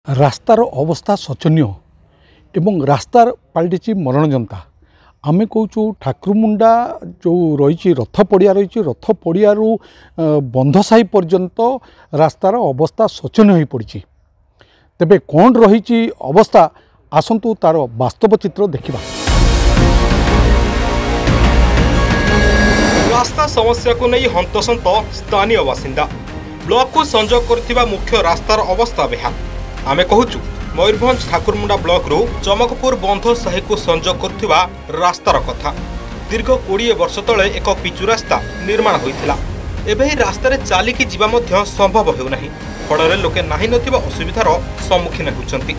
रास्तार अवस्था शोचनीय एवं रास्तार पलटि मरण जनता आमे कहूँ ठाकुरमुंडा जो रही रथ पड़िया रही रथ पड़िया बंध साही पर्यंत रास्तार अवस्था शोचनीय हो पड़ी। तेबे कौन रही अवस्था आसंतु तार वास्तव चित्र देखा। रास्ता समस्या को नहीं हंतसंत स्थानीय बासिंदा ब्लॉक को संजोग करथिबा मुख्य रास्तार अवस्था बेहाल। आमे कहूँ मयूरभंज ठाकुरमुंडा ब्लॉक रू चमकपुर बंध साही को संजोग करथिबा रास्तार कथा। दीर्घ 20 वर्ष तले एक पिचु रास्ता निर्माण होइथिला। एबे ही रास्तार चालिकी जीवा मध्य संभव हेउनाही। फଳରେ लोके नाही नथिबा असुविधार सम्मुखीन होउछंती।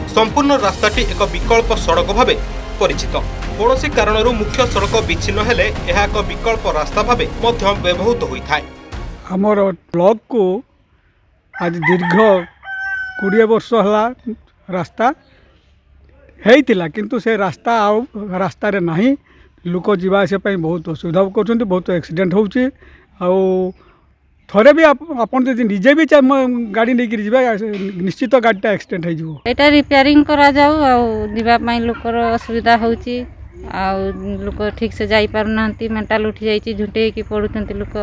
संपूर्ण रास्ताटी एक विकल्प सड़क भावे परिचित। कौनसी कारणरू मुख्य सड़क विच्छिन्न हेले एहा एक विकल्प रास्ता भावे मध्य व्यवहृत होइथाय। हमर ब्लॉक को आज दीर्घ 20 वर्ष हला रास्ता हेइतिला, किंतु से रास्ता रास्ता रे नाही। लोक जीवा आसे पई बहुत असुविधा करछंती, बहुत एक्सीडेंट होउची। आउ थरे भी आपन जे निजे भी गाड़ी लेकर जीवा निश्चित गाड़ीटा एक्सीडेंट हो जिवो। एटा रिपेयरिंग करा जाऊ आउ दिबा पई लोकर असुविधा होउची। आउ लोक ठीक से जाई पारु नांती, मेंटल उठी जाईची, झुटे की पडुतंती लोक,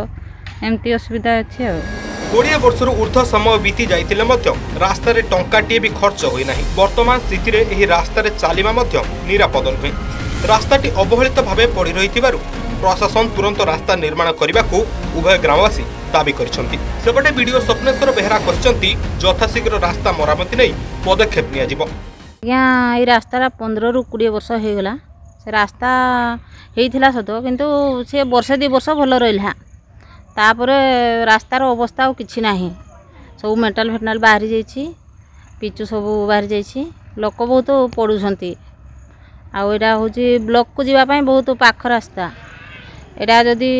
एमती असुविधा अछि। आ 20 वर्षर ऊर्ध्व समय बीती जाइतिले मध्य रास्ता रे टंकाटिए भी खर्च होई नाही। वर्तमान स्थिति रे एही रास्ता रे चालिमा मध्य निरापद नुहे। रास्ताटी अवहेलित भावे पड़ी रहिथिबारु प्रशासन तुरंत रास्ता निर्माण करने उभय ग्रामवासी दाबी करिसंती। सेपटे वीडियो स्वप्नेश्वर बेहरा कहिसंती यथाशीघ्र रास्ता मरामती नहीं पदक्षेप निया जिवो। यहाँ रास्ता 15 रु 20 वर्ष हो गला। से रास्ता हेइथिला सत, किंतु से वर्ष 2 वर्ष भल रहिला। तापर रास्तार अवस्था आ किछि नाही। सब मेटल फेटल बाहरी जाइछि, पिचु सब बाहरी जाइछि, लोक बहुत पडुछंती। आ एटा होची ब्लॉक को जीवा पई बहुत पाख रास्ता। एटा जदी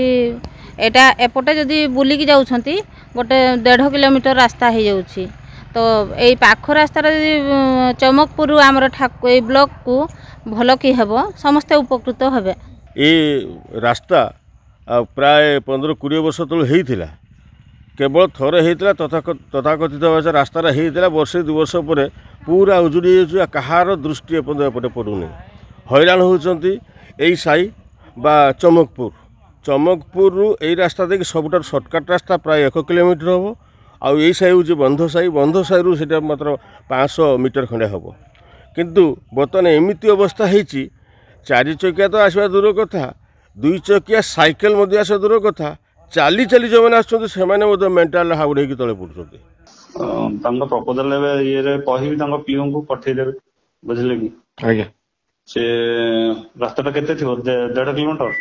एटा एपटे जदी बुलिकी जाउछंती गोटे 1.5 किलोमीटर रास्ता हो जाउछि। तो एई पाख रास्ता रे चमकपुर हमर ठाकुर ब्लॉक को भल कि हेबो, समस्त उपकृत हेबे। ए रास्ता प्राय 15-20 वर्ष तले हेइथिला, केवल थरे हेइथिला। तथाकथित भाषा रास्ता हेइथिला, वर्ष 2 वर्ष पर पूरा उजुड़ी जाउछि। कहार दृष्टि एपटे पड़ुनी, हैरान होउछंती। एई साई बा चमकपुर रु एई रास्ता देखि सबुठार सर्टकट रास्ता प्राय 1 किलोमीटर हम। आउ एई साई होउछि बंध साई रु सेटा मात्र 500 मीटर खंडे हम। किंतु बर्तमान एमिति अवस्था हेइछि, 4 चकिया तो आसवा दूर कथा, 2 चकिया साइकेल मध्य आसवा दूर कथा, चाली जो मैंने आसुछंती सेमाने मध्य मेंटल हाउड हेकि तळे पडुछंती। तांका प्रपोजल लेबे ये रे कहि तांका पीओ को पठै देबे, बुझले कि आज्ञा। से रास्ताटा केते थिबो? 1.5 किलोमीटर।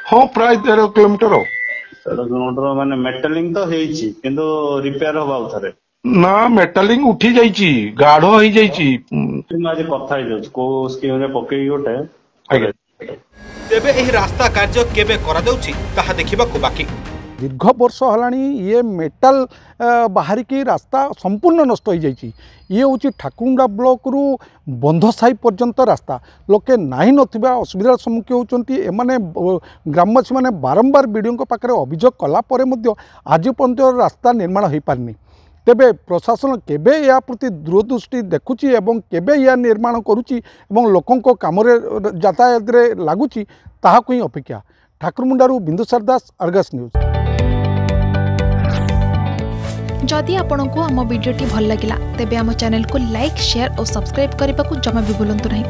हाँ, प्राय 1.5 किलोमीटर। 1.5 किलोमीटर माने मेटलिंग तो हेइछि, किंतु रिपेयर होबा उथरे ना। मेटलिंग उठी जाइछि, गाढो होई जाइछि। आज कथा हे जाउछि को स्कीम रे पकेई गोटे। आज्ञा। तेबे एही रास्ता कार्य केबे करा जाउछि ताहा देखिबाकू बाकी। दीर्घ वर्ष हलाणी ये मेटल बाहरिकी रास्ता संपूर्ण नष्ट हो जाइए। ये हूँ ठाकुरमुंडा ब्लॉक रु बंध साही पर्यंत रास्ता लोके नाही नथिबा असुविधार सम्मुखीन होउछंती। एमाने ग्रामवासी माने बारंबार वीडियो पाखे अभियोग कला परे मध्य आज पर्यंत रास्ता निर्माण हो पारनी। तेबे प्रशासन केबे या प्रति दूरदृष्टि देखुची एवं केबे या निर्माण करुची एवं लोकंको कामरे यातायात रे लागुची ताहाकु ही अपेक्षा। ठाकुरमुंडारू बिंदुसार दास, अर्गस न्यूज। जदि आपंक आम भिडी भल लगा तेब आम चैनल को लाइक, शेयर और सब्सक्राइब करने को जमा भी भूलु नहीं।